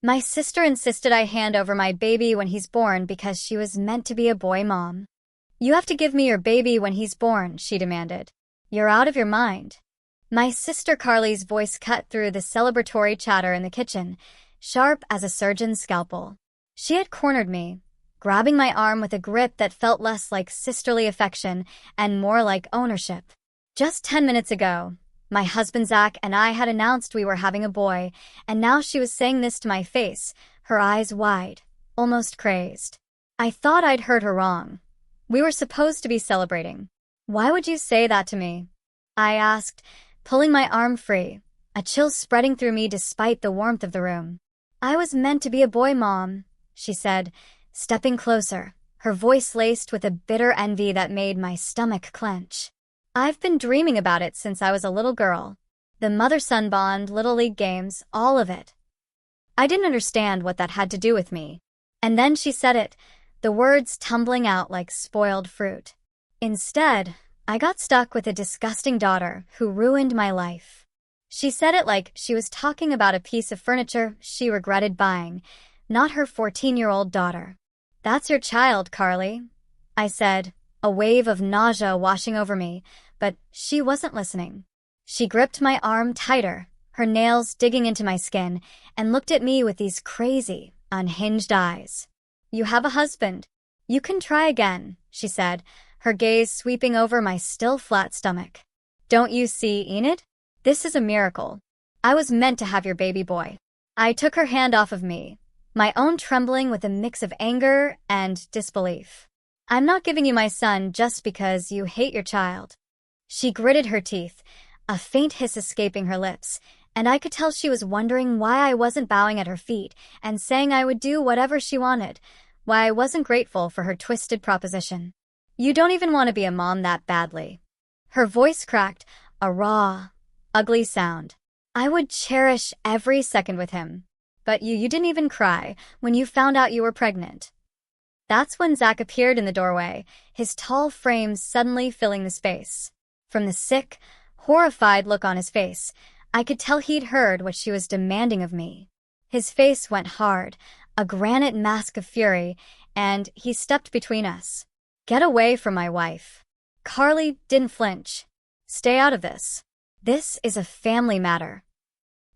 My sister insisted I hand over my baby when he's born because she was meant to be a boy, Mom. You have to give me your baby when he's born, she demanded. You're out of your mind. My sister Carly's voice cut through the celebratory chatter in the kitchen, sharp as a surgeon's scalpel. She had cornered me, grabbing my arm with a grip that felt less like sisterly affection and more like ownership. Just 10 minutes ago, my husband Zach and I had announced we were having a boy, and now she was saying this to my face, her eyes wide, almost crazed. I thought I'd heard her wrong. We were supposed to be celebrating. Why would you say that to me? I asked, pulling my arm free, a chill spreading through me despite the warmth of the room. I was meant to be a boy, Mom, she said, stepping closer, her voice laced with a bitter envy that made my stomach clench. I've been dreaming about it since I was a little girl. The mother-son bond, Little League games, all of it. I didn't understand what that had to do with me. And then she said it, the words tumbling out like spoiled fruit. Instead, I got stuck with a disgusting daughter who ruined my life. She said it like she was talking about a piece of furniture she regretted buying, not her 14-year-old daughter. That's your child, Carly, I said, a wave of nausea washing over me, but she wasn't listening. She gripped my arm tighter, her nails digging into my skin, and looked at me with these crazy, unhinged eyes. You have a husband. You can try again, she said, her gaze sweeping over my still flat stomach. Don't you see, Enid? This is a miracle. I was meant to have your baby boy. I took her hand off of me, my own trembling with a mix of anger and disbelief. I'm not giving you my son just because you hate your child. She gritted her teeth, a faint hiss escaping her lips, and I could tell she was wondering why I wasn't bowing at her feet and saying I would do whatever she wanted, why I wasn't grateful for her twisted proposition. You don't even want to be a mom that badly. Her voice cracked, a raw, ugly sound. I would cherish every second with him. But you didn't even cry when you found out you were pregnant. That's when Zach appeared in the doorway, his tall frame suddenly filling the space. From the sick, horrified look on his face, I could tell he'd heard what she was demanding of me. His face went hard, a granite mask of fury, and he stepped between us. Get away from my wife. Carly didn't flinch. Stay out of this. This is a family matter.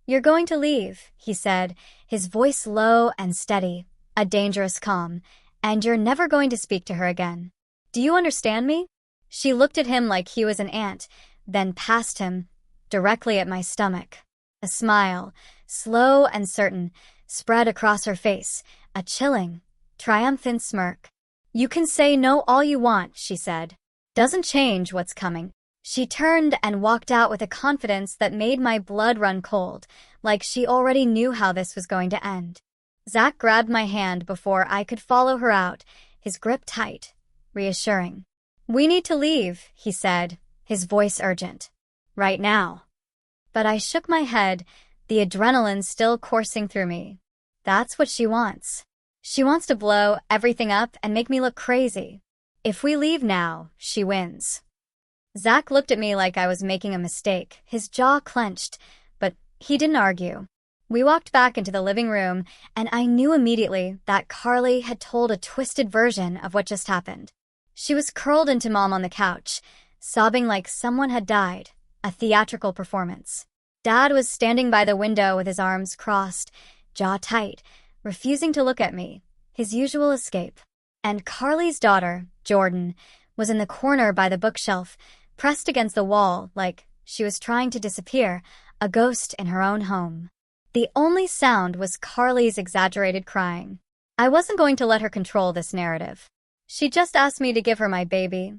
You're going to leave, he said, his voice low and steady, a dangerous calm, and you're never going to speak to her again. Do you understand me? She looked at him like he was an ant, then past him, directly at my stomach. A smile, slow and certain, spread across her face, a chilling, triumphant smirk. You can say no all you want, she said. Doesn't change what's coming. She turned and walked out with a confidence that made my blood run cold, like she already knew how this was going to end. Zach grabbed my hand before I could follow her out, his grip tight, reassuring. We need to leave, he said, his voice urgent. Right now. But I shook my head, the adrenaline still coursing through me. That's what she wants. She wants to blow everything up and make me look crazy. If we leave now, she wins. Zach looked at me like I was making a mistake, his jaw clenched, but he didn't argue. We walked back into the living room, and I knew immediately that Carly had told a twisted version of what just happened. She was curled into Mom on the couch, sobbing like someone had died, a theatrical performance. Dad was standing by the window with his arms crossed, jaw tight, refusing to look at me, his usual escape. And Carly's daughter, Jordan, was in the corner by the bookshelf, pressed against the wall like she was trying to disappear, a ghost in her own home. The only sound was Carly's exaggerated crying. I wasn't going to let her control this narrative. She just asked me to give her my baby,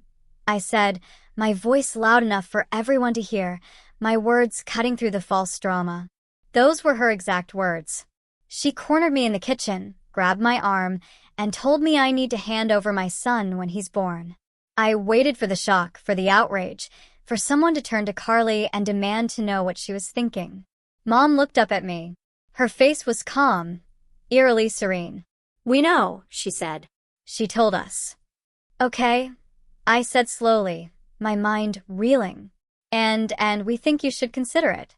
I said, my voice loud enough for everyone to hear, my words cutting through the false drama. Those were her exact words. She cornered me in the kitchen, grabbed my arm, and told me I need to hand over my son when he's born. I waited for the shock, for the outrage, for someone to turn to Carly and demand to know what she was thinking. Mom looked up at me. Her face was calm, eerily serene. We know, she said. She told us. Okay, I said slowly, my mind reeling. And we think you should consider it.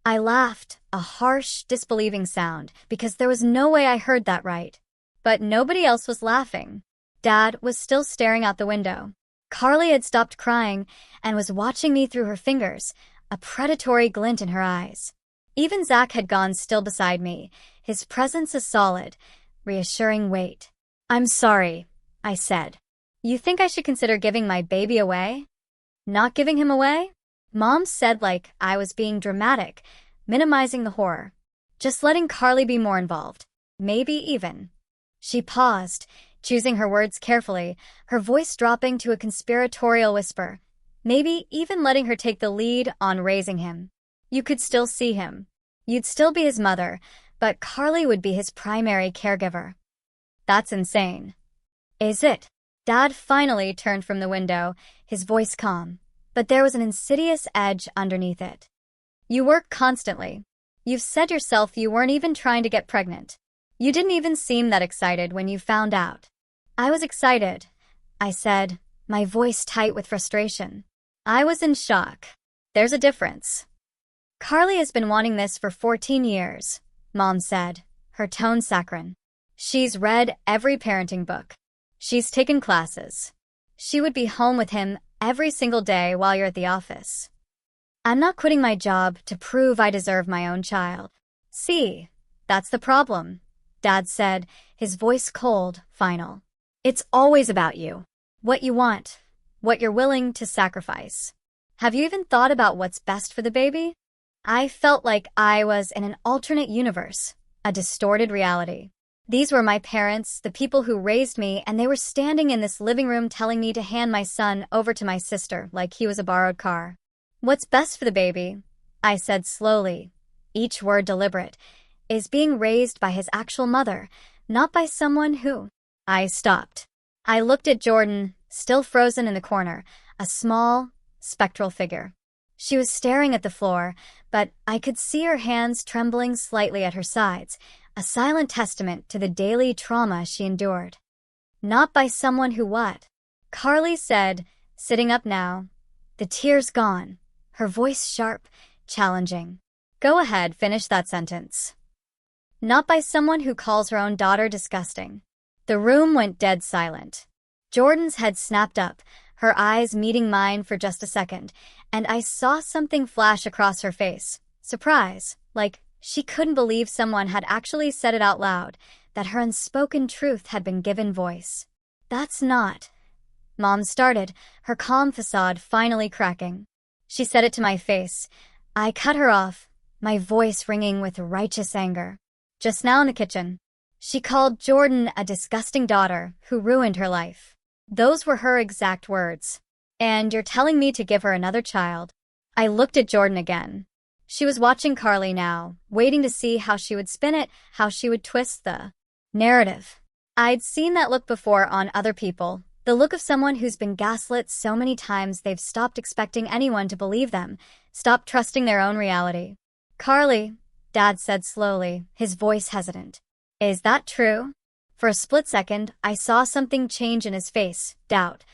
I laughed, a harsh, disbelieving sound, because there was no way I heard that right. But nobody else was laughing. Dad was still staring out the window. Carly had stopped crying and was watching me through her fingers, a predatory glint in her eyes. Even Zach had gone still beside me, his presence a solid, reassuring weight. "I'm sorry," I said. "You think I should consider giving my baby away?" "Not giving him away?" Mom said like I was being dramatic, minimizing the horror. "Just letting Carly be more involved. Maybe even." She paused, choosing her words carefully, her voice dropping to a conspiratorial whisper. "Maybe even letting her take the lead on raising him. You could still see him. You'd still be his mother, but Carly would be his primary caregiver." "That's insane." "Is it?" Dad finally turned from the window, his voice calm, but there was an insidious edge underneath it. "You work constantly. You've said yourself you weren't even trying to get pregnant. You didn't even seem that excited when you found out." "I was excited," I said, my voice tight with frustration. "I was in shock. There's a difference." "Carly has been wanting this for 14 years, Mom said, her tone saccharine. "She's read every parenting book. She's taken classes. She would be home with him every single day while you're at the office." "I'm not quitting my job to prove I deserve my own child." "See, that's the problem," Dad said, his voice cold, final. "It's always about you. What you want, what you're willing to sacrifice. Have you even thought about what's best for the baby?" I felt like I was in an alternate universe, a distorted reality. These were my parents, the people who raised me, and they were standing in this living room telling me to hand my son over to my sister like he was a borrowed car. "What's best for the baby," I said slowly, each word deliberate, "is being raised by his actual mother, not by someone who—" I stopped. I looked at Jordan, still frozen in the corner, a small, spectral figure. She was staring at the floor, but I could see her hands trembling slightly at her sides, a silent testament to the daily trauma she endured. "Not by someone who what?" Carly said, sitting up now, the tears gone, her voice sharp, challenging. "Go ahead, finish that sentence." "Not by someone who calls her own daughter disgusting." The room went dead silent. Jordan's head snapped up, her eyes meeting mine for just a second, and I saw something flash across her face. Surprise, like she couldn't believe someone had actually said it out loud, that her unspoken truth had been given voice. "That's not—" Mom started, her calm facade finally cracking. She said it to my face. I cut her off, my voice ringing with righteous anger. "Just now in the kitchen. She called Jordan a disgusting daughter who ruined her life. Those were her exact words. And you're telling me to give her another child?" I looked at Jordan again. She was watching Carly now, waiting to see how she would spin it, how she would twist the narrative. I'd seen that look before on other people, the look of someone who's been gaslit so many times they've stopped expecting anyone to believe them, stopped trusting their own reality. "Carly," Dad said slowly, his voice hesitant. "Is that true?" For a split second, I saw something change in his face, doubt,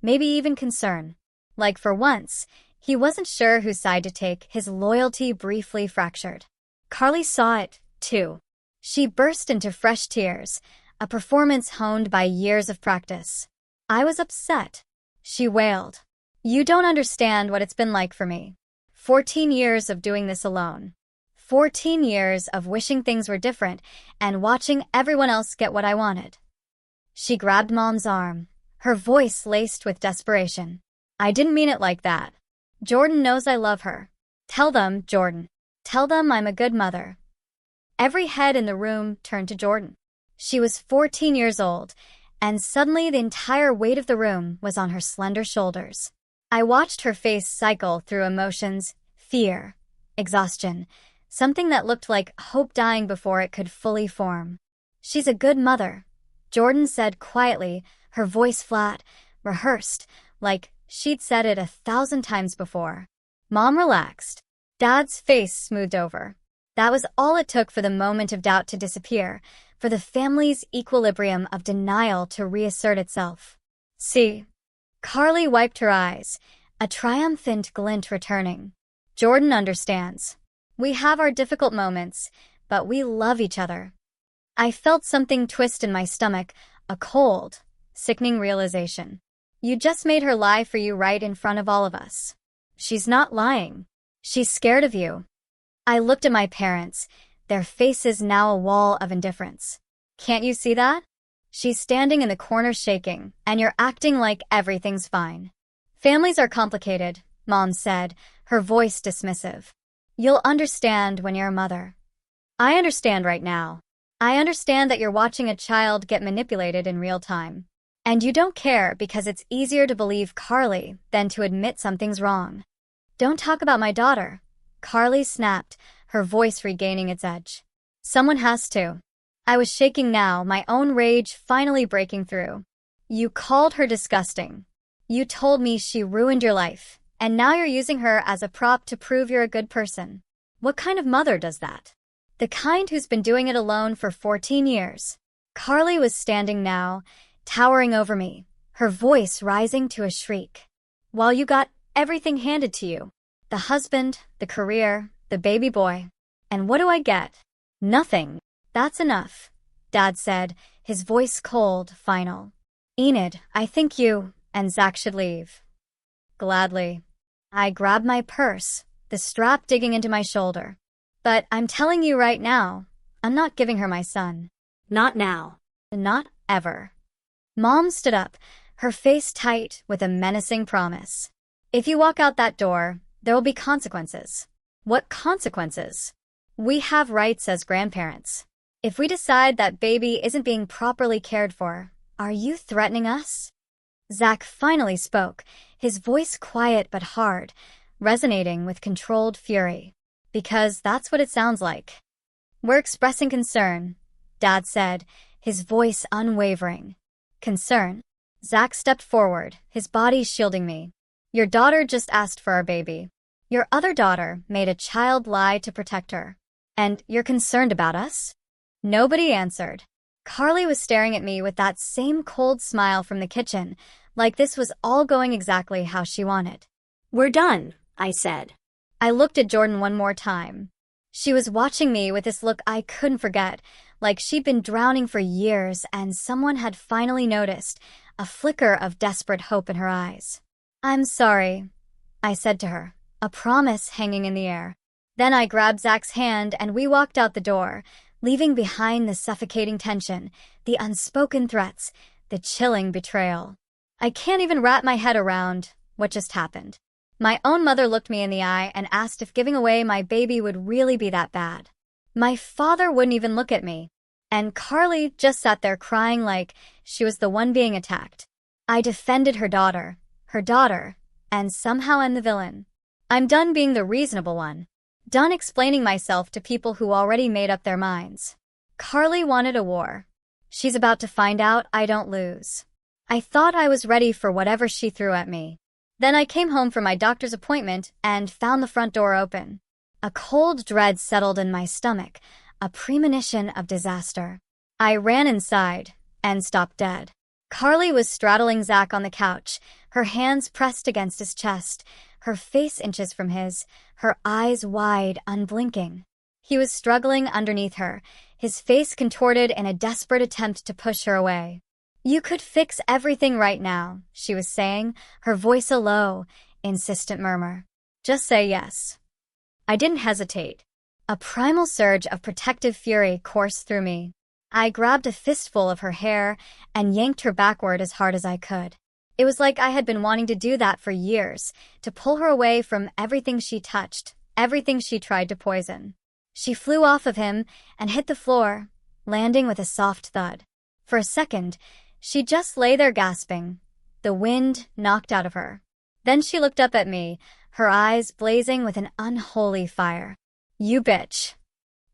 maybe even concern. Like for once, he wasn't sure whose side to take, his loyalty briefly fractured. Carly saw it, too. She burst into fresh tears, a performance honed by years of practice. "I was upset," she wailed. "You don't understand what it's been like for me. 14 years of doing this alone. 14 years of wishing things were different and watching everyone else get what I wanted." She grabbed Mom's arm, her voice laced with desperation. "I didn't mean it like that. Jordan knows I love her. Tell them, Jordan. Tell them I'm a good mother." Every head in the room turned to Jordan. She was 14 years old, and suddenly the entire weight of the room was on her slender shoulders. I watched her face cycle through emotions, fear, exhaustion, something that looked like hope dying before it could fully form. "She's a good mother," Jordan said quietly, her voice flat, rehearsed, like she'd said it 1,000 times before. Mom relaxed. Dad's face smoothed over. That was all it took for the moment of doubt to disappear, for the family's equilibrium of denial to reassert itself. "See." Carly wiped her eyes, a triumphant glint returning. "Jordan understands. We have our difficult moments, but we love each other. I felt something twist in my stomach, a cold, sickening realization. You just made her lie for you right in front of all of us. She's not lying. She's scared of you. I looked at my parents, their faces now a wall of indifference. Can't you see that? She's standing in the corner shaking, and you're acting like everything's fine. Families are complicated, Mom said, her voice dismissive. You'll understand when you're a mother. I understand right now. I understand that you're watching a child get manipulated in real time. And you don't care because it's easier to believe Carly than to admit something's wrong. Don't talk about my daughter. Carly snapped, her voice regaining its edge. Someone has to. I was shaking now, my own rage finally breaking through. You called her disgusting. You told me she ruined your life, and now you're using her as a prop to prove you're a good person. What kind of mother does that? The kind who's been doing it alone for 14 years. Carly was standing now, towering over me, her voice rising to a shriek. While you got everything handed to you, the husband, the career, the baby boy. And what do I get? Nothing. That's enough, Dad said, his voice cold, final. Enid, I think you and Zach should leave. Gladly. I grabbed my purse, the strap digging into my shoulder. But I'm telling you right now, I'm not giving her my son. Not now. Not ever. Mom stood up, her face tight with a menacing promise. If you walk out that door, there will be consequences. What consequences? We have rights as grandparents. If we decide that baby isn't being properly cared for, are you threatening us? Zach finally spoke, his voice quiet but hard, resonating with controlled fury. Because that's what it sounds like. We're expressing concern, Dad said, his voice unwavering. Concern? Zach stepped forward, his body shielding me. Your daughter just asked for our baby. Your other daughter made a child lie to protect her. And you're concerned about us? Nobody answered. Carly was staring at me with that same cold smile from the kitchen, like this was all going exactly how she wanted. We're done, I said. I looked at Jordan one more time. She was watching me with this look I couldn't forget, like she'd been drowning for years and someone had finally noticed, a flicker of desperate hope in her eyes. I'm sorry, I said to her, a promise hanging in the air. Then I grabbed Zach's hand and we walked out the door, leaving behind the suffocating tension, the unspoken threats, the chilling betrayal. I can't even wrap my head around what just happened. My own mother looked me in the eye and asked if giving away my baby would really be that bad. My father wouldn't even look at me. And Carly just sat there crying like she was the one being attacked. I defended her daughter, and somehow I'm the villain. I'm done being the reasonable one. Done explaining myself to people who already made up their minds. Carly wanted a war. She's about to find out I don't lose. I thought I was ready for whatever she threw at me. Then I came home from my doctor's appointment and found the front door open. A cold dread settled in my stomach, a premonition of disaster. I ran inside and stopped dead. Carly was straddling Zach on the couch, her hands pressed against his chest, her face inches from his, her eyes wide, unblinking. He was struggling underneath her, his face contorted in a desperate attempt to push her away. You could fix everything right now, she was saying, her voice a low, insistent murmur. Just say yes. I didn't hesitate. A primal surge of protective fury coursed through me. I grabbed a fistful of her hair and yanked her backward as hard as I could. It was like I had been wanting to do that for years, to pull her away from everything she touched, everything she tried to poison. She flew off of him and hit the floor, landing with a soft thud. For a second, she just lay there gasping, the wind knocked out of her. Then she looked up at me, her eyes blazing with an unholy fire. You bitch.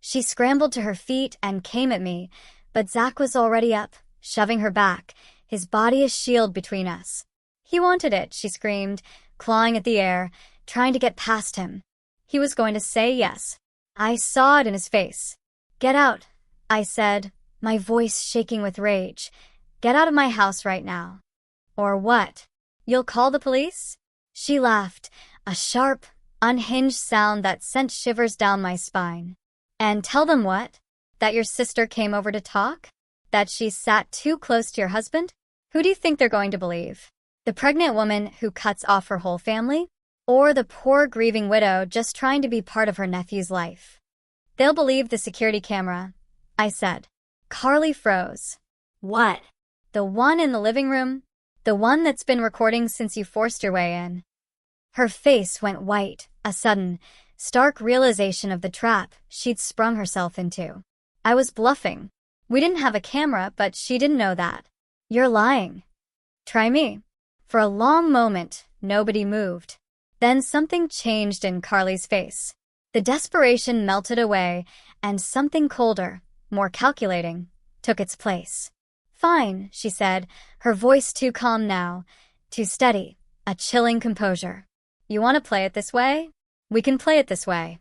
She scrambled to her feet and came at me, but Zach was already up, shoving her back, his body a shield between us. He wanted it, she screamed, clawing at the air, trying to get past him. He was going to say yes. I saw it in his face. Get out, I said, my voice shaking with rage. Get out of my house right now. Or what? You'll call the police? She laughed, a sharp, unhinged sound that sent shivers down my spine. And tell them what? That your sister came over to talk? That she sat too close to your husband? Who do you think they're going to believe? The pregnant woman who cuts off her whole family? Or the poor grieving widow just trying to be part of her nephew's life? They'll believe the security camera, I said. Carly froze. What? The one in the living room? The one that's been recording since you forced your way in. Her face went white, a sudden, stark realization of the trap she'd sprung herself into. I was bluffing. We didn't have a camera, but she didn't know that. You're lying. Try me. For a long moment, nobody moved. Then something changed in Carly's face. The desperation melted away, and something colder, more calculating, took its place. Fine, she said, her voice too calm now, too steady, a chilling composure. You want to play it this way? We can play it this way.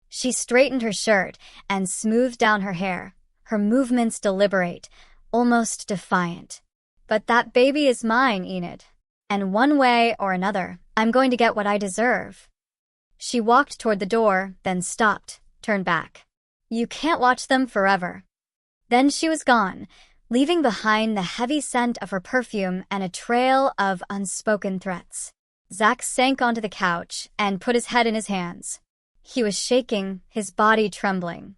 She straightened her shirt and smoothed down her hair, her movements deliberate, almost defiant. But that baby is mine, Enid. And one way or another, I'm going to get what I deserve. She walked toward the door, then stopped, turned back. You can't watch them forever. Then she was gone, leaving behind the heavy scent of her perfume and a trail of unspoken threats. Zach sank onto the couch and put his head in his hands. He was shaking, his body trembling.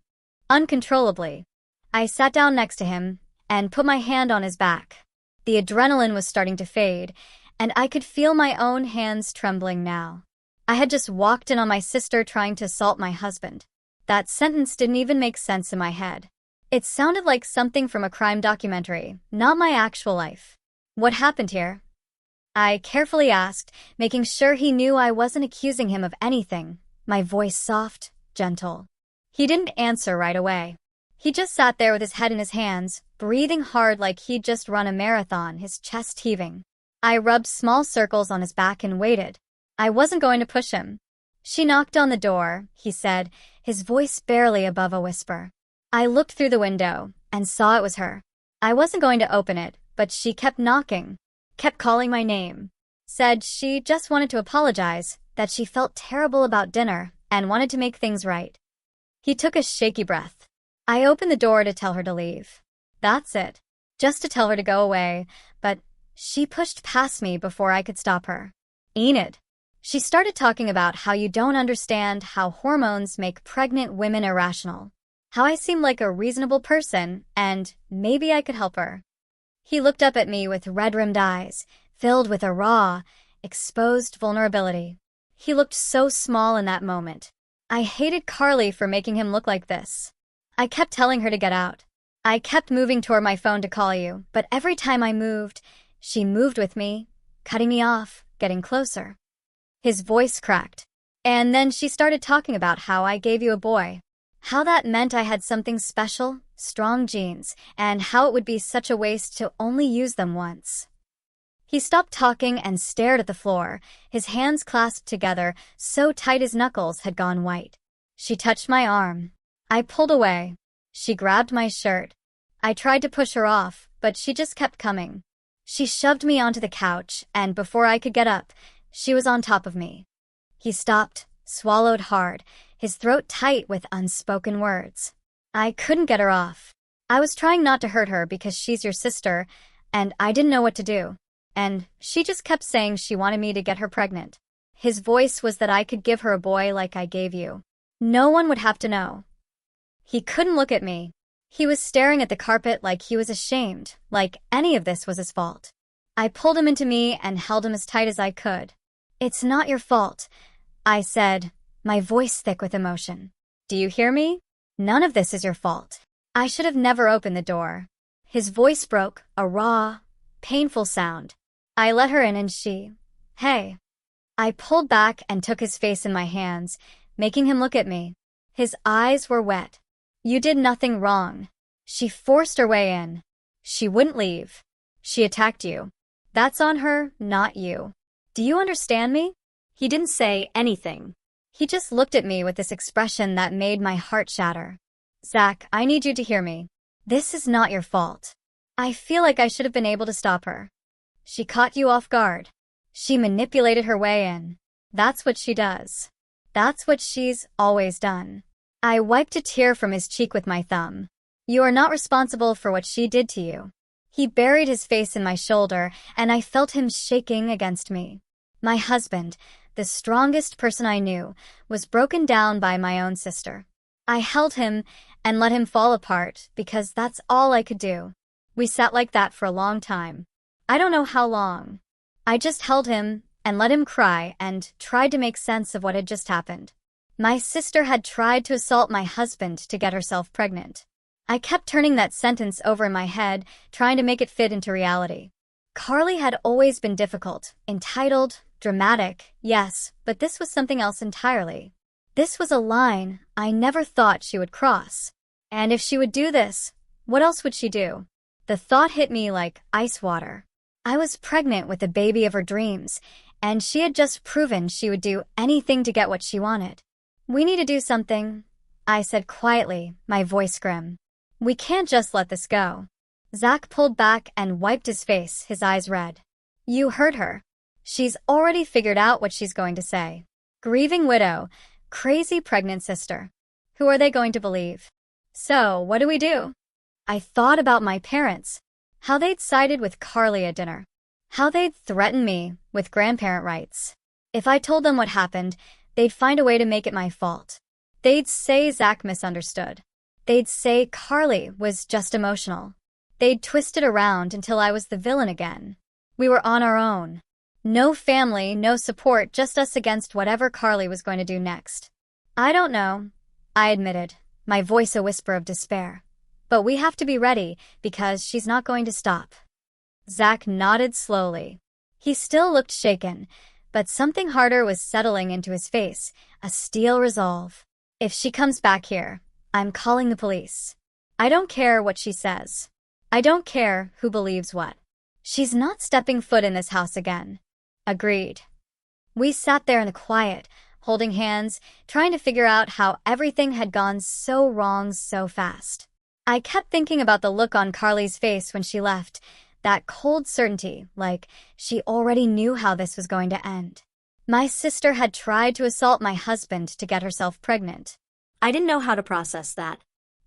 Uncontrollably, I sat down next to him and put my hand on his back. The adrenaline was starting to fade, and I could feel my own hands trembling now. I had just walked in on my sister trying to assault my husband. That sentence didn't even make sense in my head. It sounded like something from a crime documentary, not my actual life. What happened here? I carefully asked, making sure he knew I wasn't accusing him of anything, my voice soft, gentle. He didn't answer right away. He just sat there with his head in his hands, breathing hard like he'd just run a marathon, his chest heaving. I rubbed small circles on his back and waited. I wasn't going to push him. She knocked on the door, he said, his voice barely above a whisper. I looked through the window and saw it was her. I wasn't going to open it, but she kept knocking, kept calling my name. Said she just wanted to apologize, that she felt terrible about dinner and wanted to make things right. He took a shaky breath. I opened the door to tell her to leave. That's it. Just to tell her to go away, but she pushed past me before I could stop her. Enid. She started talking about how you don't understand how hormones make pregnant women irrational. How I seem like a reasonable person, and maybe I could help her. He looked up at me with red-rimmed eyes, filled with a raw, exposed vulnerability. He looked so small in that moment. I hated Carly for making him look like this. I kept telling her to get out. I kept moving toward my phone to call you, but every time I moved, she moved with me, cutting me off, getting closer. His voice cracked. And then she started talking about how I gave you a boy. How that meant I had something special, strong genes, and how it would be such a waste to only use them once. He stopped talking and stared at the floor, his hands clasped together, so tight his knuckles had gone white. She touched my arm. I pulled away. She grabbed my shirt. I tried to push her off, but she just kept coming. She shoved me onto the couch, and before I could get up, she was on top of me. He stopped, swallowed hard, his throat tight with unspoken words. I couldn't get her off. I was trying not to hurt her because she's your sister, and I didn't know what to do. And she just kept saying she wanted me to get her pregnant. His voice was that I could give her a boy like I gave you. No one would have to know. He couldn't look at me. He was staring at the carpet like he was ashamed, like any of this was his fault. I pulled him into me and held him as tight as I could. It's not your fault, I said, my voice thick with emotion. Do you hear me? None of this is your fault. I should have never opened the door. His voice broke, a raw, painful sound. I let her in and hey. I pulled back and took his face in my hands, making him look at me. His eyes were wet. You did nothing wrong. She forced her way in. She wouldn't leave. She attacked you. That's on her, not you. Do you understand me? He didn't say anything. He just looked at me with this expression that made my heart shatter. Zach, I need you to hear me. This is not your fault. I feel like I should have been able to stop her. She caught you off guard. She manipulated her way in. That's what she does. That's what she's always done. I wiped a tear from his cheek with my thumb. You are not responsible for what she did to you. He buried his face in my shoulder, and I felt him shaking against me. My husband, the strongest person I knew, was broken down by my own sister. I held him and let him fall apart because that's all I could do. We sat like that for a long time. I don't know how long. I just held him and let him cry and tried to make sense of what had just happened. My sister had tried to assault my husband to get herself pregnant. I kept turning that sentence over in my head, trying to make it fit into reality. Carly had always been difficult, entitled, dramatic, yes, but this was something else entirely. This was a line I never thought she would cross. And if she would do this, what else would she do? The thought hit me like ice water. I was pregnant with the baby of her dreams, and she had just proven she would do anything to get what she wanted. We need to do something, I said quietly, my voice grim. We can't just let this go. Zach pulled back and wiped his face, his eyes red. You heard her. She's already figured out what she's going to say. Grieving widow, crazy pregnant sister. Who are they going to believe? So, what do we do? I thought about my parents, how they'd sided with Carly at dinner, how they'd threatened me with grandparent rights. If I told them what happened, they'd find a way to make it my fault. They'd say Zach misunderstood. They'd say Carly was just emotional. They'd twist it around until I was the villain again. We were on our own. No family, no support, just us against whatever Carly was going to do next. I don't know, I admitted, my voice a whisper of despair. But we have to be ready, because she's not going to stop. Zach nodded slowly. He still looked shaken, but something harder was settling into his face, a steel resolve. If she comes back here, I'm calling the police. I don't care what she says. I don't care who believes what. She's not stepping foot in this house again. Agreed. We sat there in the quiet, holding hands, trying to figure out how everything had gone so wrong so fast. I kept thinking about the look on Carly's face when she left, that cold certainty, like she already knew how this was going to end. My sister had tried to assault my husband to get herself pregnant. I didn't know how to process that.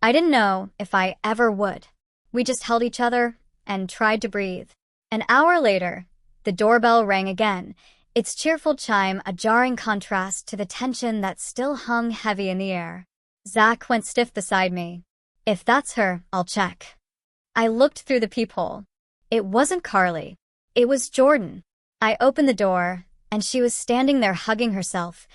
I didn't know if I ever would. We just held each other and tried to breathe. An hour later, the doorbell rang again, its cheerful chime a jarring contrast to the tension that still hung heavy in the air. Zach went stiff beside me. If that's her, I'll check. I looked through the peephole. It wasn't Carly. It was Jordan. I opened the door, and she was standing there hugging herself,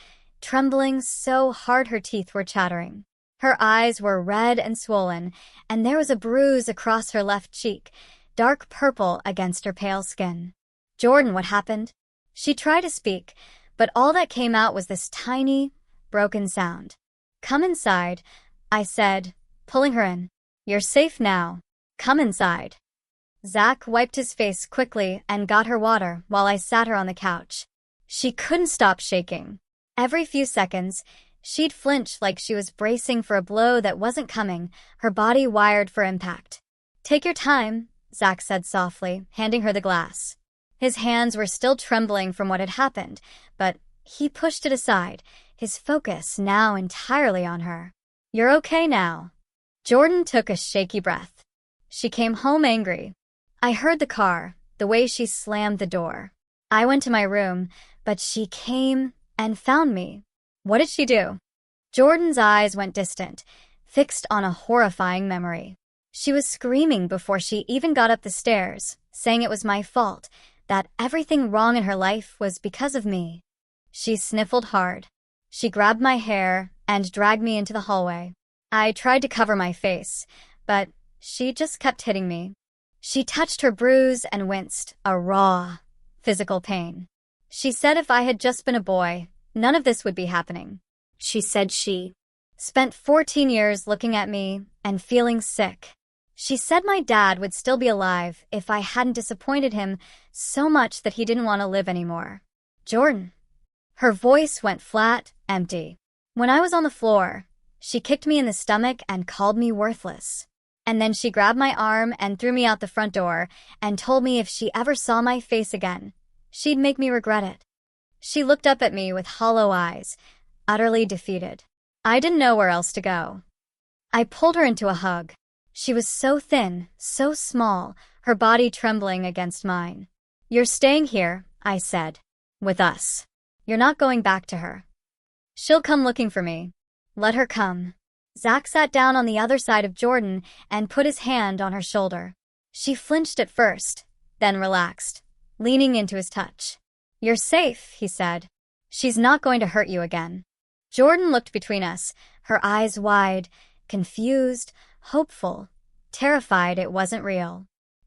trembling so hard her teeth were chattering. Her eyes were red and swollen, and there was a bruise across her left cheek, dark purple against her pale skin. Jordan, what happened? She tried to speak, but all that came out was this tiny, broken sound. Come inside, I said, pulling her in. You're safe now. Come inside. Zach wiped his face quickly and got her water while I sat her on the couch. She couldn't stop shaking. Every few seconds, she'd flinch like she was bracing for a blow that wasn't coming, her body wired for impact. Take your time, Zach said softly, handing her the glass. His hands were still trembling from what had happened, but he pushed it aside, his focus now entirely on her. You're okay now. Jordan took a shaky breath. She came home angry. I heard the car, the way she slammed the door. I went to my room, but she came and found me. What did she do? Jordan's eyes went distant, fixed on a horrifying memory. She was screaming before she even got up the stairs, saying it was my fault, that everything wrong in her life was because of me. She sniffled hard. She grabbed my hair and dragged me into the hallway. I tried to cover my face, but she just kept hitting me. She touched her bruise and winced, a raw, physical pain. She said if I had just been a boy, none of this would be happening. She said she spent 14 years looking at me and feeling sick. She said my dad would still be alive if I hadn't disappointed him so much that he didn't want to live anymore. Jordan. Her voice went flat, empty. When I was on the floor, she kicked me in the stomach and called me worthless. And then she grabbed my arm and threw me out the front door and told me if she ever saw my face again, she'd make me regret it. She looked up at me with hollow eyes, utterly defeated. I didn't know where else to go. I pulled her into a hug. She was so thin, so small, her body trembling against mine. "You're staying here," I said. "With us. You're not going back to her. She'll come looking for me. Let her come." Zach sat down on the other side of Jordan and put his hand on her shoulder. She flinched at first, then relaxed, leaning into his touch. "You're safe," he said. "She's not going to hurt you again." Jordan looked between us, her eyes wide, confused, hopeful, terrified it wasn't real.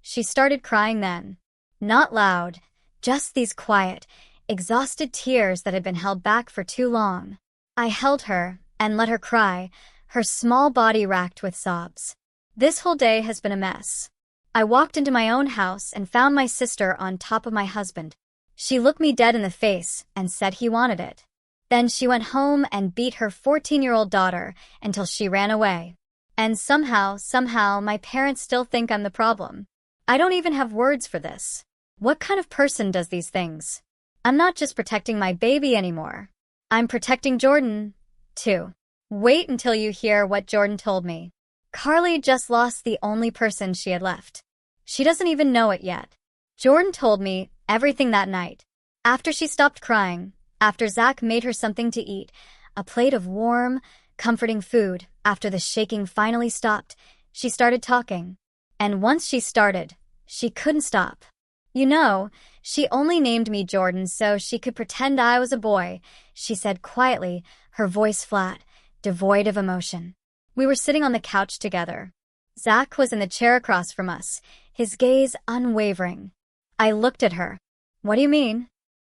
She started crying then. Not loud, just these quiet, exhausted tears that had been held back for too long. I held her and let her cry, her small body racked with sobs. This whole day has been a mess. I walked into my own house and found my sister on top of my husband. She looked me dead in the face and said he wanted it. Then she went home and beat her 14-year-old daughter until she ran away. And somehow, my parents still think I'm the problem. I don't even have words for this. What kind of person does these things? I'm not just protecting my baby anymore. I'm protecting Jordan, too. Wait until you hear what Jordan told me. Carly just lost the only person she had left. She doesn't even know it yet. Jordan told me everything that night. After she stopped crying, after Zach made her something to eat, a plate of warm, comforting food, after the shaking finally stopped, she started talking. And once she started, she couldn't stop. "You know, she only named me Jordan so she could pretend I was a boy," she said quietly, her voice flat, devoid of emotion. We were sitting on the couch together. Zach was in the chair across from us, his gaze unwavering. I looked at her. "What do you mean?"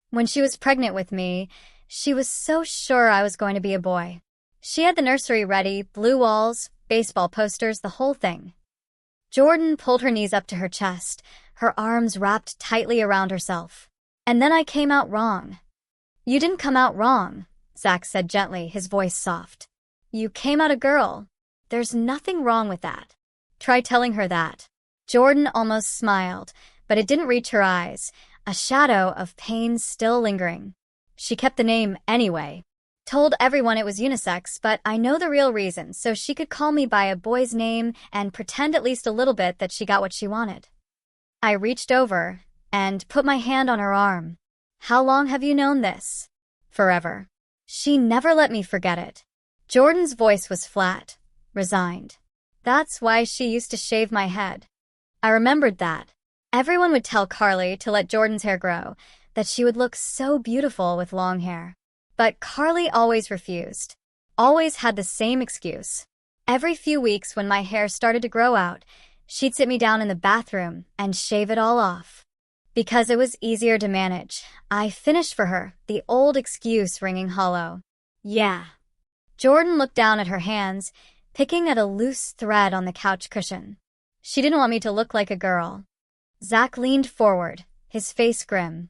"When she was pregnant with me, she was so sure I was going to be a boy. She had the nursery ready, blue walls, baseball posters, the whole thing." Jordan pulled her knees up to her chest, her arms wrapped tightly around herself. "And then I came out wrong." "You didn't come out wrong," Zach said gently, his voice soft. "You came out a girl. There's nothing wrong with that. Try telling her that." Jordan almost smiled, but it didn't reach her eyes, a shadow of pain still lingering. "She kept the name anyway. Told everyone it was unisex, but I know the real reason, so she could call me by a boy's name and pretend at least a little bit that she got what she wanted." I reached over and put my hand on her arm. "How long have you known this?" "Forever." She never let me forget it. Jordan's voice was flat, resigned. "That's why she used to shave my head." I remembered that. Everyone would tell Carly to let Jordan's hair grow, that she would look so beautiful with long hair. But Carly always refused. Always had the same excuse. Every few weeks when my hair started to grow out, she'd sit me down in the bathroom and shave it all off. Because it was easier to manage, I finished for her, the old excuse ringing hollow. "Yeah." Jordan looked down at her hands, picking at a loose thread on the couch cushion. She didn't want me to look like a girl. Zach leaned forward, his face grim.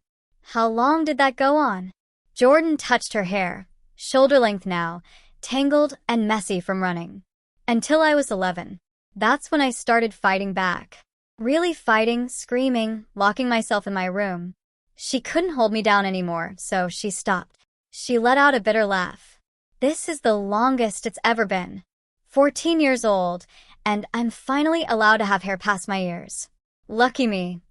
"How long did that go on?" Jordan touched her hair, shoulder length now, tangled and messy from running. "Until I was 11. That's when I started fighting back. Really fighting, screaming, locking myself in my room. She couldn't hold me down anymore, so she stopped." She let out a bitter laugh. "This is the longest it's ever been. 14 years old, and I'm finally allowed to have hair past my ears. Lucky me."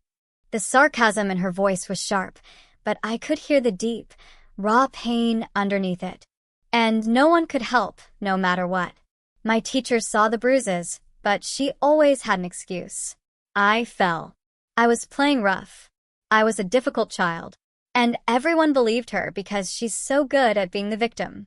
The sarcasm in her voice was sharp, but I could hear the deep, raw pain underneath it. And no one could help, no matter what. My teachers saw the bruises, but she always had an excuse. I fell. I was playing rough. I was a difficult child. And everyone believed her because she's so good at being the victim.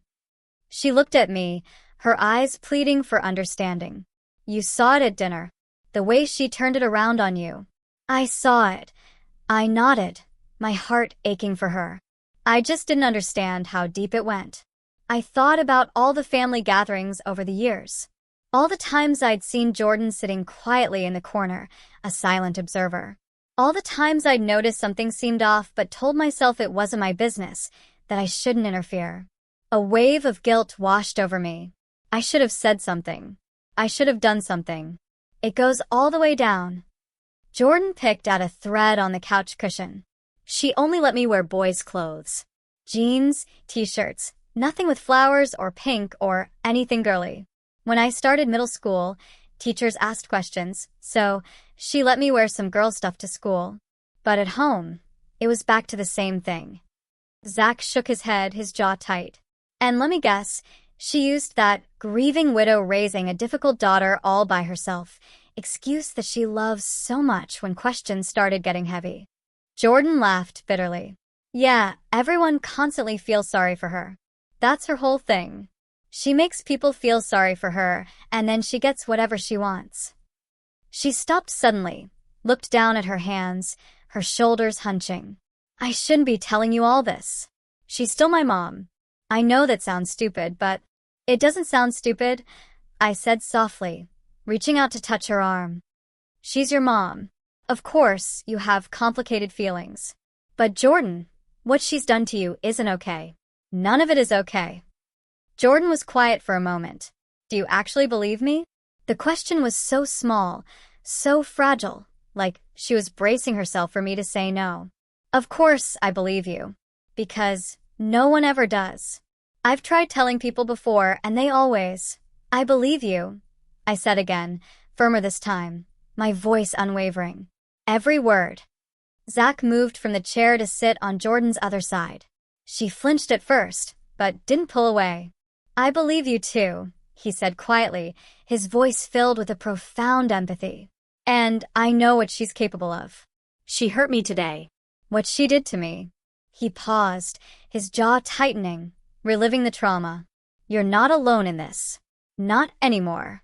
She looked at me, her eyes pleading for understanding. "You saw it at dinner. The way she turned it around on you." I saw it. I nodded, my heart aching for her. I just didn't understand how deep it went. I thought about all the family gatherings over the years. All the times I'd seen Jordan sitting quietly in the corner, a silent observer. All the times I'd noticed something seemed off but told myself it wasn't my business, that I shouldn't interfere. A wave of guilt washed over me. I should have said something. I should have done something. It goes all the way down. Jordan picked at a thread on the couch cushion. She only let me wear boys' clothes. Jeans, t-shirts, Nothing with flowers or pink or anything girly. When I started middle school, teachers asked questions, so she let me wear some girl stuff to school. But at home, it was back to the same thing. Zach shook his head, his jaw tight. And let me guess, she used that grieving widow raising a difficult daughter all by herself excuse that she loves so much when questions started getting heavy. Jordan laughed bitterly. Yeah, everyone constantly feels sorry for her. That's her whole thing. She makes people feel sorry for her, and then she gets whatever she wants. She stopped suddenly, looked down at her hands, her shoulders hunching. I shouldn't be telling you all this. She's still my mom. I know that sounds stupid, but it doesn't sound stupid, I said softly, reaching out to touch her arm. She's your mom. Of course, you have complicated feelings. But Jordan, what she's done to you isn't okay. None of it is okay. Jordan was quiet for a moment. Do you actually believe me? The question was so small, so fragile, like she was bracing herself for me to say no. Of course I believe you. Because no one ever does. I've tried telling people before, and they always, I believe you, I said again, firmer this time, my voice unwavering. Every word. Zach moved from the chair to sit on Jordan's other side. She flinched at first, but didn't pull away. I believe you too, he said quietly, his voice filled with a profound empathy. And I know what she's capable of. She hurt me today. What she did to me. He paused, his jaw tightening, reliving the trauma. You're not alone in this. Not anymore.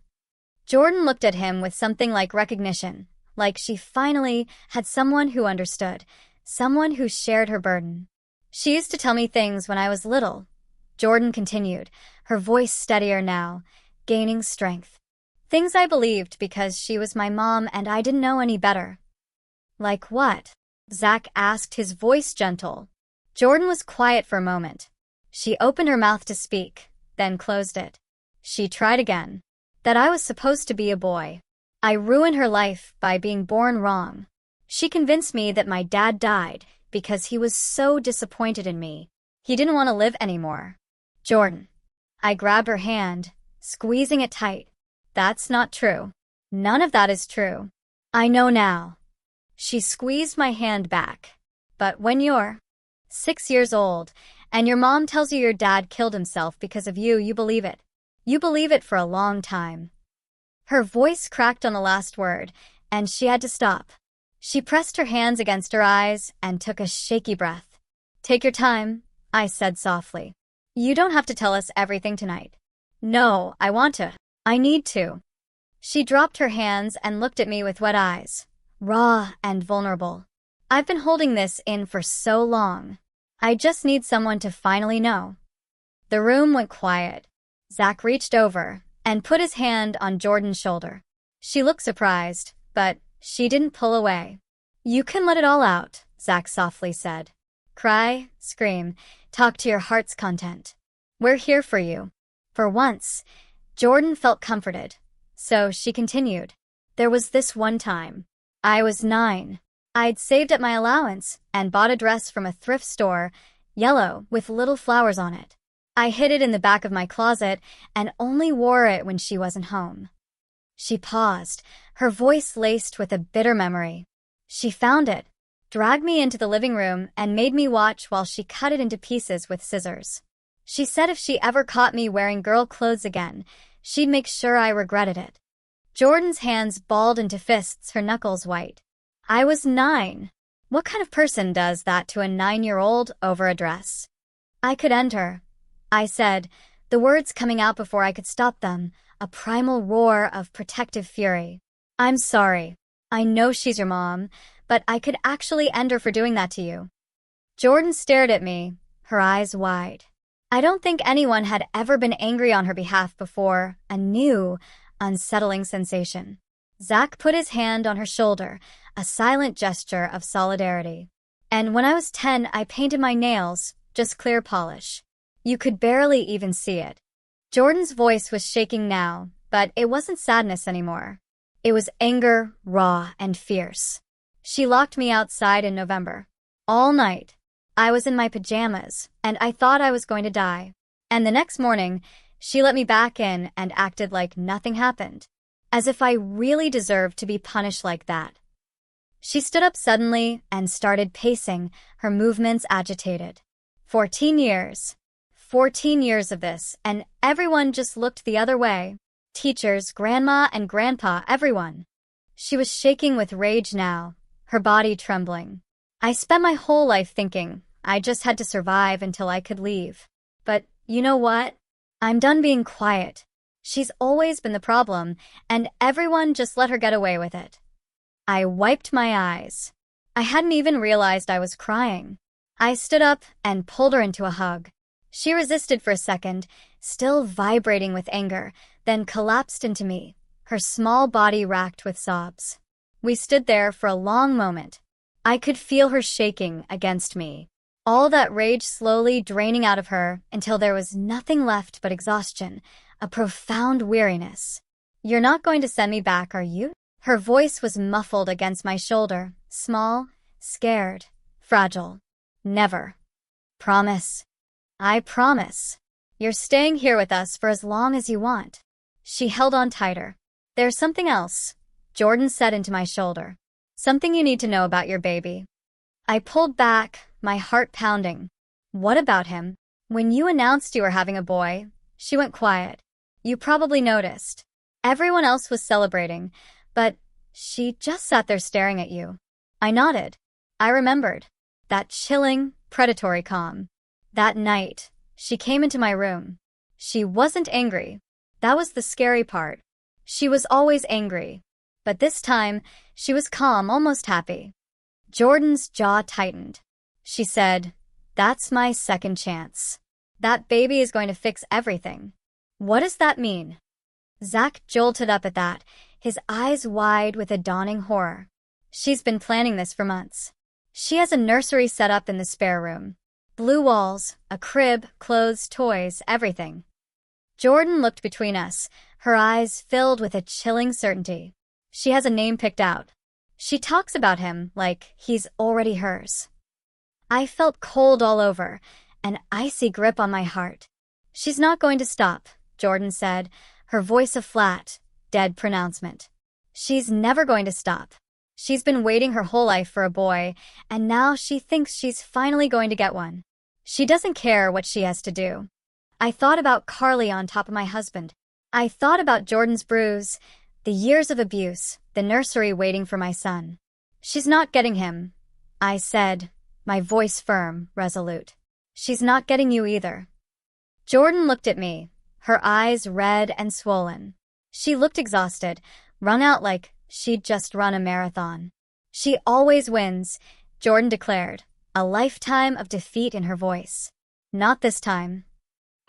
Jordan looked at him with something like recognition, like she finally had someone who understood, someone who shared her burden. She used to tell me things when I was little. Jordan continued, her voice steadier now, gaining strength. Things I believed because she was my mom and I didn't know any better. Like what? Zach asked, his voice gentle. Jordan was quiet for a moment. She opened her mouth to speak, then closed it. She tried again. That I was supposed to be a boy. I ruined her life by being born wrong. She convinced me that my dad died because he was so disappointed in me. He didn't want to live anymore. Jordan. I grabbed her hand, squeezing it tight. That's not true. None of that is true. I know now. She squeezed my hand back. But when you're 6 years old, and your mom tells you your dad killed himself because of you, you believe it. You believe it for a long time. Her voice cracked on the last word, and she had to stop. She pressed her hands against her eyes and took a shaky breath. Take your time, I said softly. You don't have to tell us everything tonight. No, I want to. I need to. She dropped her hands and looked at me with wet eyes, raw and vulnerable. I've been holding this in for so long. I just need someone to finally know. The room went quiet. Zach reached over and put his hand on Jordan's shoulder. She looked surprised, but she didn't pull away. You can let it all out, Zach softly said. Cry, scream, talk to your heart's content. We're here for you. For once, Jordan felt comforted. So she continued. There was this one time. I was 9. I'd saved up my allowance and bought a dress from a thrift store, yellow with little flowers on it. I hid it in the back of my closet and only wore it when she wasn't home. She paused, her voice laced with a bitter memory. She found it, dragged me into the living room, and made me watch while she cut it into pieces with scissors. She said if she ever caught me wearing girl clothes again, she'd make sure I regretted it. Jordan's hands balled into fists, her knuckles white. I was 9. What kind of person does that to a 9-year-old over a dress? I could end her, I said, the words coming out before I could stop them, a primal roar of protective fury. I'm sorry. I know she's your mom, but I could actually end her for doing that to you. Jordan stared at me, her eyes wide. I don't think anyone had ever been angry on her behalf before, a new, unsettling sensation. Zach put his hand on her shoulder, a silent gesture of solidarity. And when I was 10, I painted my nails, just clear polish. You could barely even see it. Jordan's voice was shaking now, but it wasn't sadness anymore. It was anger, raw and fierce. She locked me outside in November. All night. I was in my pajamas, and I thought I was going to die. And the next morning, she let me back in and acted like nothing happened, as if I really deserved to be punished like that. She stood up suddenly and started pacing, her movements agitated. 14 years. 14 years of this, and everyone just looked the other way. Teachers, grandma and grandpa, everyone. She was shaking with rage now, her body trembling. I spent my whole life thinking I just had to survive until I could leave. But you know what? I'm done being quiet. She's always been the problem, and everyone just let her get away with it. I wiped my eyes. I hadn't even realized I was crying. I stood up and pulled her into a hug. She resisted for a second, still vibrating with anger, then collapsed into me, her small body racked with sobs. We stood there for a long moment. I could feel her shaking against me, all that rage slowly draining out of her until there was nothing left but exhaustion, a profound weariness. "You're not going to send me back, are you?" Her voice was muffled against my shoulder, small, scared, fragile. "Never." "Promise." "I promise. You're staying here with us for as long as you want." She held on tighter. "There's something else," Jordan said into my shoulder. "Something you need to know about your baby." I pulled back, my heart pounding. "What about him?" "When you announced you were having a boy," she went quiet. "You probably noticed. Everyone else was celebrating, but she just sat there staring at you." I nodded. I remembered. That chilling, predatory calm. That night, she came into my room. She wasn't angry. That was the scary part. She was always angry. But this time, she was calm, almost happy. Jordan's jaw tightened. She said, "That's my second chance. That baby is going to fix everything." "What does that mean?" Zach jolted up at that, his eyes wide with a dawning horror. "She's been planning this for months. She has a nursery set up in the spare room. Blue walls, a crib, clothes, toys, everything." Jordan looked between us, her eyes filled with a chilling certainty. "She has a name picked out. She talks about him like he's already hers." I felt cold all over, an icy grip on my heart. "She's not going to stop," Jordan said, her voice a flat, dead pronouncement. "She's never going to stop. She's been waiting her whole life for a boy, and now she thinks she's finally going to get one. She doesn't care what she has to do." I thought about Carly on top of my husband. I thought about Jordan's bruise, the years of abuse, the nursery waiting for my son. "She's not getting him," I said, my voice firm, resolute. "She's not getting you either." Jordan looked at me, her eyes red and swollen. She looked exhausted, wrung out like she'd just run a marathon. "She always wins," Jordan declared, a lifetime of defeat in her voice. "Not this time."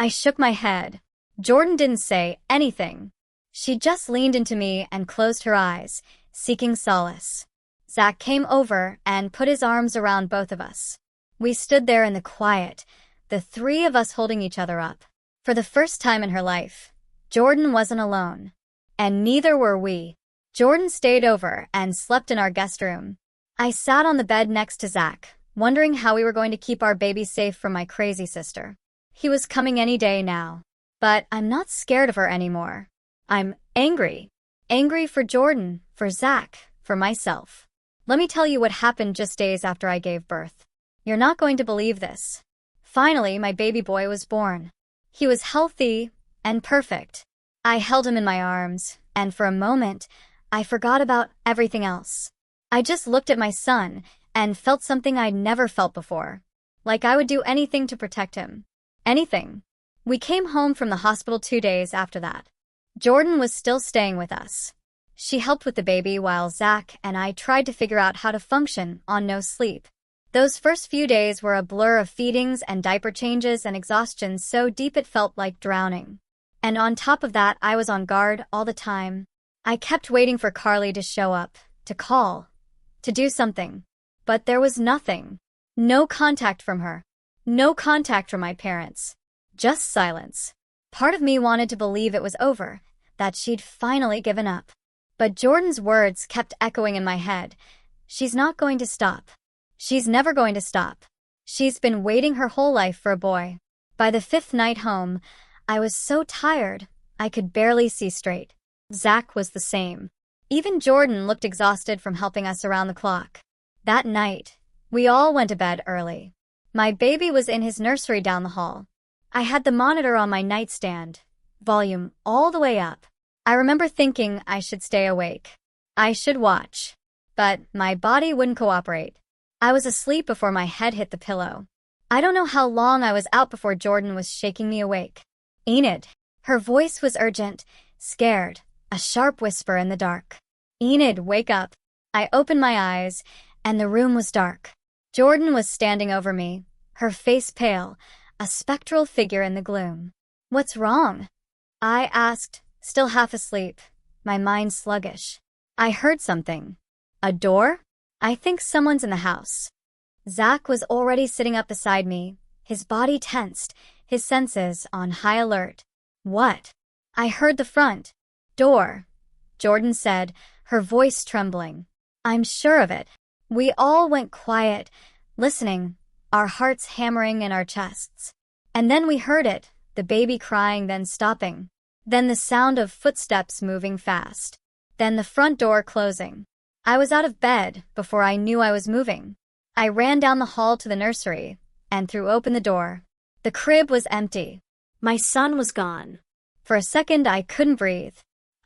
I shook my head. Jordan didn't say anything. She just leaned into me and closed her eyes, seeking solace. Zach came over and put his arms around both of us. We stood there in the quiet, the three of us holding each other up. For the first time in her life, Jordan wasn't alone. And neither were we. Jordan stayed over and slept in our guest room. I sat on the bed next to Zach, wondering how we were going to keep our baby safe from my crazy sister. He was coming any day now. But I'm not scared of her anymore. I'm angry. Angry for Jordan, for Zach, for myself. Let me tell you what happened just days after I gave birth. You're not going to believe this. Finally, my baby boy was born. He was healthy and perfect. I held him in my arms, and for a moment, I forgot about everything else. I just looked at my son and felt something I'd never felt before. Like I would do anything to protect him. Anything. We came home from the hospital 2 days after that. Jordan was still staying with us. She helped with the baby while Zach and I tried to figure out how to function on no sleep. Those first few days were a blur of feedings and diaper changes and exhaustion so deep it felt like drowning. And on top of that, I was on guard all the time. I kept waiting for Carly to show up, to call, to do something. But there was nothing. No contact from her. No contact from my parents. Just silence. Part of me wanted to believe it was over, that she'd finally given up. But Jordan's words kept echoing in my head. She's not going to stop. She's never going to stop. She's been waiting her whole life for a boy. By the fifth night home, I was so tired, I could barely see straight. Zach was the same. Even Jordan looked exhausted from helping us around the clock. That night, we all went to bed early. My baby was in his nursery down the hall. I had the monitor on my nightstand, volume all the way up. I remember thinking I should stay awake. I should watch. But my body wouldn't cooperate. I was asleep before my head hit the pillow. I don't know how long I was out before Jordan was shaking me awake. Enid. Her voice was urgent, scared, a sharp whisper in the dark. Enid, wake up. I opened my eyes, and the room was dark. Jordan was standing over me, her face pale, a spectral figure in the gloom. What's wrong? I asked, still half asleep, my mind sluggish. I heard something. A door? I think someone's in the house. Zach was already sitting up beside me, his body tensed, his senses on high alert. What? I heard the front door, Jordan said, her voice trembling. I'm sure of it. We all went quiet, listening, our hearts hammering in our chests. And then we heard it, the baby crying, then stopping. Then the sound of footsteps moving fast. Then the front door closing. I was out of bed before I knew I was moving. I ran down the hall to the nursery and threw open the door. The crib was empty. My son was gone. For a second, I couldn't breathe.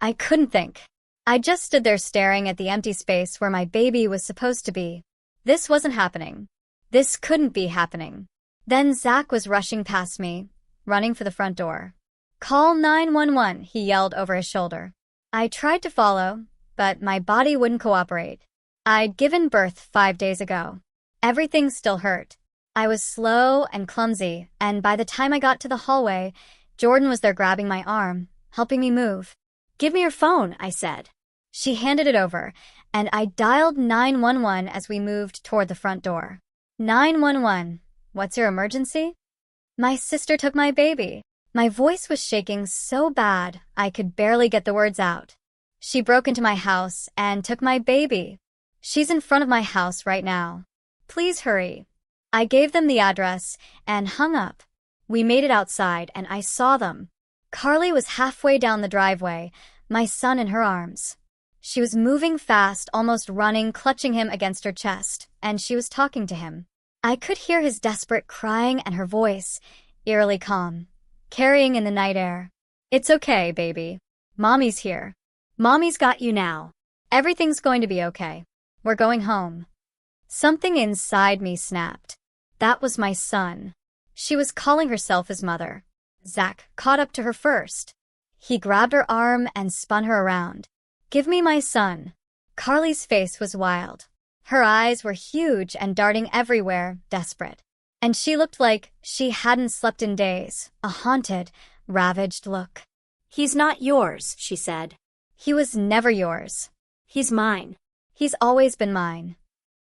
I couldn't think. I just stood there staring at the empty space where my baby was supposed to be. This wasn't happening. This couldn't be happening. Then Zach was rushing past me, running for the front door. Call 911, he yelled over his shoulder. I tried to follow, but my body wouldn't cooperate. I'd given birth 5 days ago. Everything still hurt. I was slow and clumsy, and by the time I got to the hallway, Jordan was there grabbing my arm, helping me move. Give me your phone, I said. She handed it over, and I dialed 911 as we moved toward the front door. 911, what's your emergency? My sister took my baby. My voice was shaking so bad I could barely get the words out. She broke into my house and took my baby. She's in front of my house right now. Please hurry. I gave them the address and hung up. We made it outside and I saw them. Carly was halfway down the driveway, my son in her arms. She was moving fast, almost running, clutching him against her chest, and she was talking to him. I could hear his desperate crying and her voice, eerily calm, carrying in the night air. It's okay, baby. Mommy's here. Mommy's got you now. Everything's going to be okay. We're going home. Something inside me snapped. That was my son. She was calling herself his mother. Zach caught up to her first. He grabbed her arm and spun her around. Give me my son. Carly's face was wild. Her eyes were huge and darting everywhere, desperate. And she looked like she hadn't slept in days, a haunted, ravaged look. He's not yours, she said. He was never yours. He's mine. He's always been mine.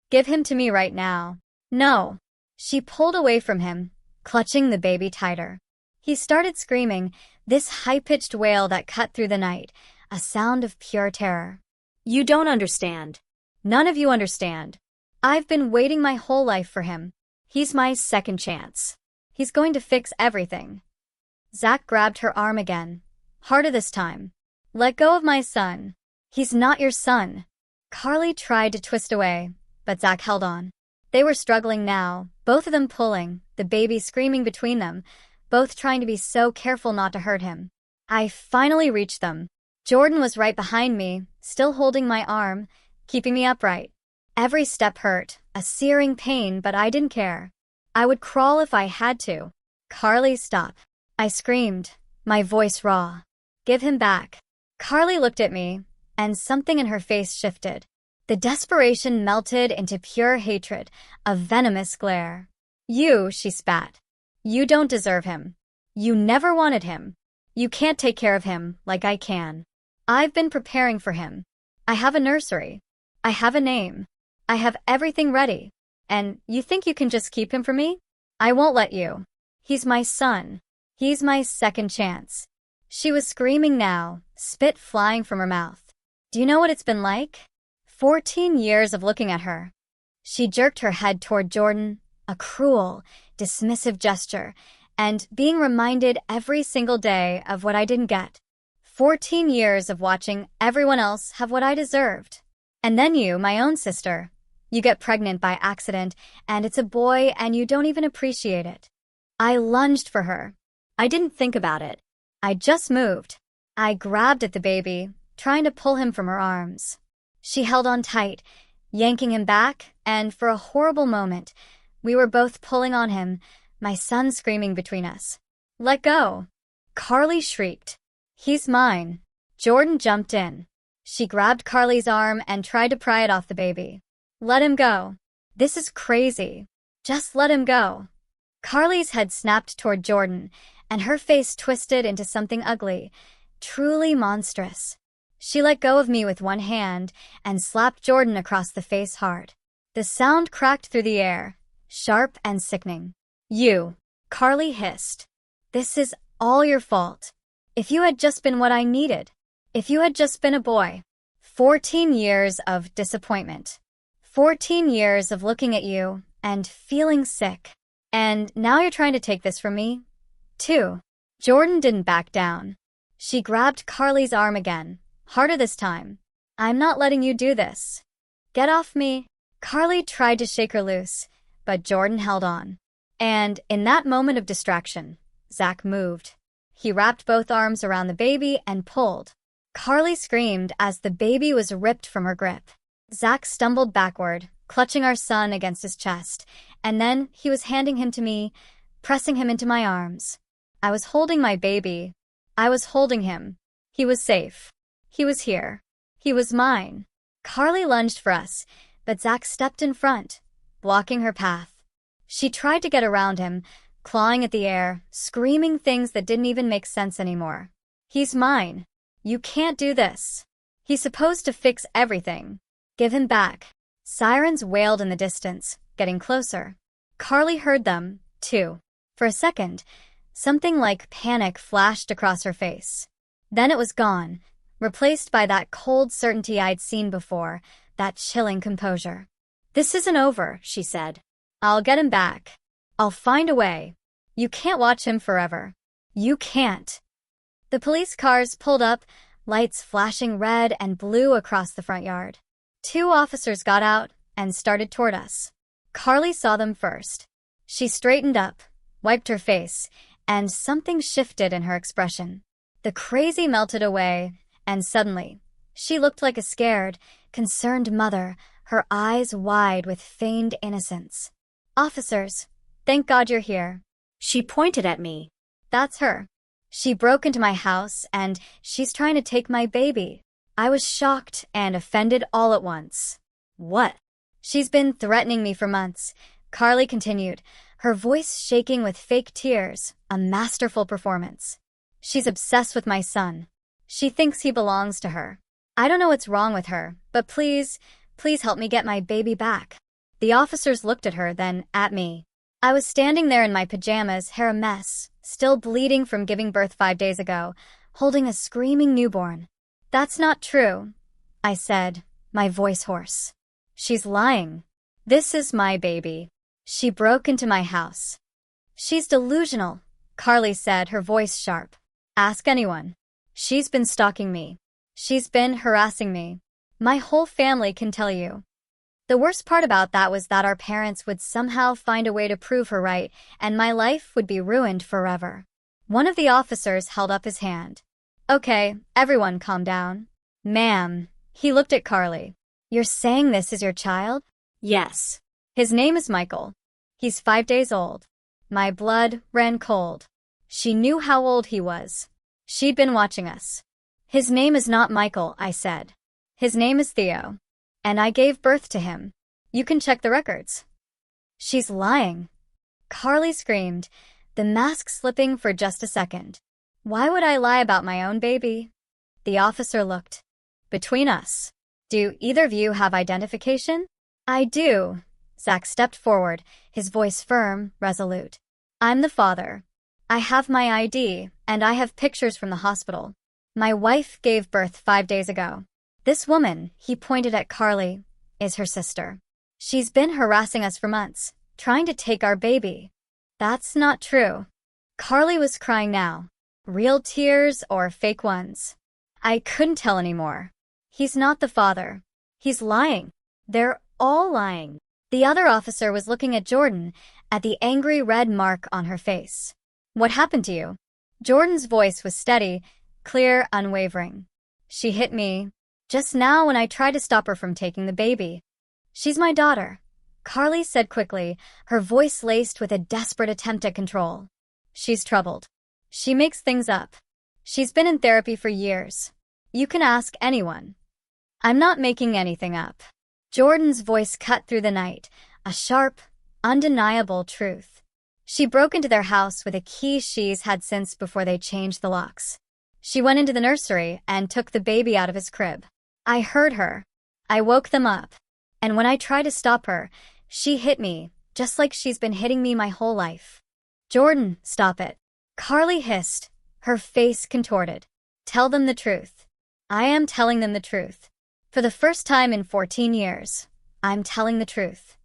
Give him to me right now. No. She pulled away from him, clutching the baby tighter. He started screaming, this high-pitched wail that cut through the night, a sound of pure terror. You don't understand. None of you understand. I've been waiting my whole life for him. He's my second chance. He's going to fix everything. Zach grabbed her arm again, harder this time. Let go of my son. He's not your son. Carly tried to twist away, but Zach held on. They were struggling now, both of them pulling, the baby screaming between them, both trying to be so careful not to hurt him. I finally reached them. Jordan was right behind me, still holding my arm, keeping me upright. Every step hurt, a searing pain, but I didn't care. I would crawl if I had to. Carly, stop. I screamed, my voice raw. Give him back. Carly looked at me, and something in her face shifted. The desperation melted into pure hatred, a venomous glare. You, she spat. You don't deserve him. You never wanted him. You can't take care of him like I can. I've been preparing for him. I have a nursery. I have a name. I have everything ready. And you think you can just keep him from me? I won't let you. He's my son. He's my second chance. She was screaming now, spit flying from her mouth. Do you know what it's been like? 14 years of looking at her. She jerked her head toward Jordan, a cruel, dismissive gesture, and being reminded every single day of what I didn't get. 14 years of watching everyone else have what I deserved. And then you, my own sister, you get pregnant by accident, and it's a boy and you don't even appreciate it. I lunged for her. I didn't think about it. I just moved. I grabbed at the baby, trying to pull him from her arms. She held on tight, yanking him back, and for a horrible moment, we were both pulling on him, my son screaming between us. "Let go!" Carly shrieked. "He's mine." Jordan jumped in. She grabbed Carly's arm and tried to pry it off the baby. "Let him go. This is crazy. Just let him go." Carly's head snapped toward Jordan, and her face twisted into something ugly, truly monstrous. She let go of me with one hand and slapped Jordan across the face hard. The sound cracked through the air, sharp and sickening. "You," Carly hissed. "This is all your fault. If you had just been what I needed. If you had just been a boy." 14 years of disappointment. 14 years of looking at you and feeling sick. And now you're trying to take this from me, too. Jordan didn't back down. She grabbed Carly's arm again, harder this time. "I'm not letting you do this. Get off me." Carly tried to shake her loose, but Jordan held on. And in that moment of distraction, Zach moved. He wrapped both arms around the baby and pulled. Carly screamed as the baby was ripped from her grip. Zach stumbled backward, clutching our son against his chest, and then he was handing him to me, pressing him into my arms. I was holding my baby. I was holding him. He was safe. He was here. He was mine. Carly lunged for us, but Zach stepped in front, blocking her path. She tried to get around him, clawing at the air, screaming things that didn't even make sense anymore. "He's mine. You can't do this. He's supposed to fix everything. Give him back." Sirens wailed in the distance, getting closer. Carly heard them, too. For a second, something like panic flashed across her face. Then it was gone, replaced by that cold certainty I'd seen before, that chilling composure. "This isn't over," she said. "I'll get him back. I'll find a way. You can't watch him forever. You can't." The police cars pulled up, lights flashing red and blue across the front yard. 2 officers got out and started toward us. Carly saw them first. She straightened up, wiped her face, and something shifted in her expression. The crazy melted away, and suddenly, she looked like a scared, concerned mother, her eyes wide with feigned innocence. "Officers, thank God you're here." She pointed at me. "That's her. She broke into my house, and she's trying to take my baby." I was shocked and offended all at once. "What?" "She's been threatening me for months," Carly continued, her voice shaking with fake tears, a masterful performance. "She's obsessed with my son. She thinks he belongs to her. I don't know what's wrong with her, but please help me get my baby back." The officers looked at her, then at me. I was standing there in my pajamas, hair a mess, still bleeding from giving birth 5 days ago, holding a screaming newborn. "That's not true," I said, my voice hoarse. "She's lying. This is my baby. She broke into my house." "She's delusional," Carly said, her voice sharp. "Ask anyone. She's been stalking me. She's been harassing me. My whole family can tell you." The worst part about that was that our parents would somehow find a way to prove her right, and my life would be ruined forever. One of the officers held up his hand. "Okay, everyone calm down." "Ma'am," he looked at Carly. "You're saying this is your child?" "Yes." "His name is Michael. He's 5 days old." My blood ran cold. She knew how old he was. She'd been watching us. "His name is not Michael," I said. "His name is Theo. And I gave birth to him. You can check the records." "She's lying," Carly screamed, the mask slipping for just a second. "Why would I lie about my own baby?" The officer looked. "Between us, do either of you have identification?" "I do." Zach stepped forward, his voice firm, resolute. "I'm the father. I have my ID, and I have pictures from the hospital. My wife gave birth 5 days ago. This woman," he pointed at Carly, "is her sister. She's been harassing us for months, trying to take our baby." "That's not true." Carly was crying now. Real tears or fake ones. I couldn't tell anymore. He's not the father. He's lying. They're all lying. The other officer was looking at Jordan, at the angry red mark on her face. What happened to you? Jordan's voice was steady, clear, unwavering. She hit me. Just now when I tried to stop her from taking the baby. She's my daughter, Carly said quickly, her voice laced with a desperate attempt at control. She's troubled. She makes things up. She's been in therapy for years. You can ask anyone. I'm not making anything up. Jordan's voice cut through the night, a sharp, undeniable truth. She broke into their house with a key she's had since before they changed the locks. She went into the nursery and took the baby out of his crib. I heard her. I woke them up. And when I tried to stop her, she hit me, just like she's been hitting me my whole life. Jordan, stop it. Carly hissed, her face contorted. Tell them the truth. I am telling them the truth. For the first time in 14 years, I'm telling the truth.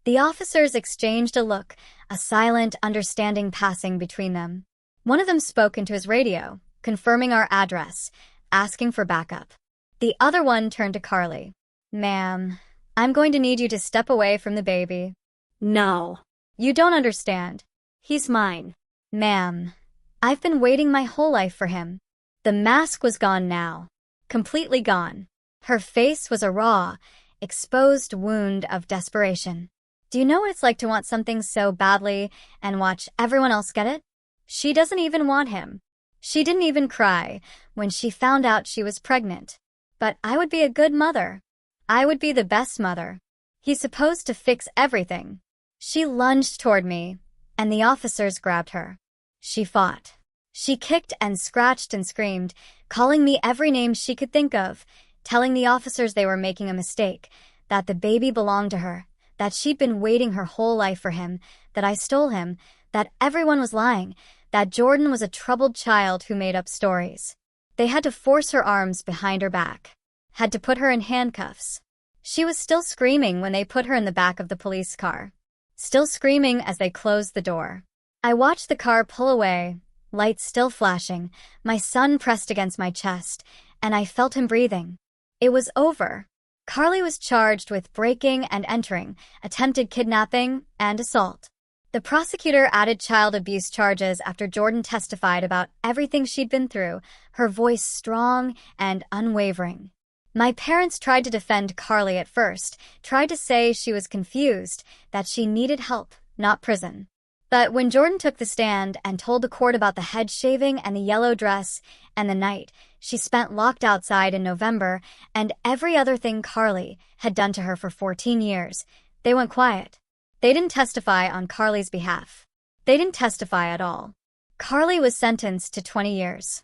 The officers exchanged a look, a silent understanding passing between them. One of them spoke into his radio, confirming our address, asking for backup. The other one turned to Carly. Ma'am, I'm going to need you to step away from the baby. No. You don't understand. He's mine. Ma'am, I've been waiting my whole life for him. The mask was gone now. Completely gone. Her face was a raw, exposed wound of desperation. Do you know what it's like to want something so badly and watch everyone else get it? She doesn't even want him. She didn't even cry when she found out she was pregnant. But I would be a good mother. I would be the best mother. He's supposed to fix everything. She lunged toward me, and the officers grabbed her. She fought. She kicked and scratched and screamed, calling me every name she could think of, telling the officers they were making a mistake, that the baby belonged to her, that she'd been waiting her whole life for him, that I stole him, that everyone was lying, that Jordan was a troubled child who made up stories. They had to force her arms behind her back, had to put her in handcuffs. She was still screaming when they put her in the back of the police car, still screaming as they closed the door. I watched the car pull away, lights still flashing, my son pressed against my chest, and I felt him breathing. It was over. Carly was charged with breaking and entering, attempted kidnapping, and assault. The prosecutor added child abuse charges after Jordan testified about everything she'd been through, her voice strong and unwavering. My parents tried to defend Carly at first, tried to say she was confused, that she needed help, not prison. But when Jordan took the stand and told the court about the head shaving and the yellow dress and the night she spent locked outside in November and every other thing Carly had done to her for 14 years, they went quiet. They didn't testify on Carly's behalf. They didn't testify at all. Carly was sentenced to 20 years.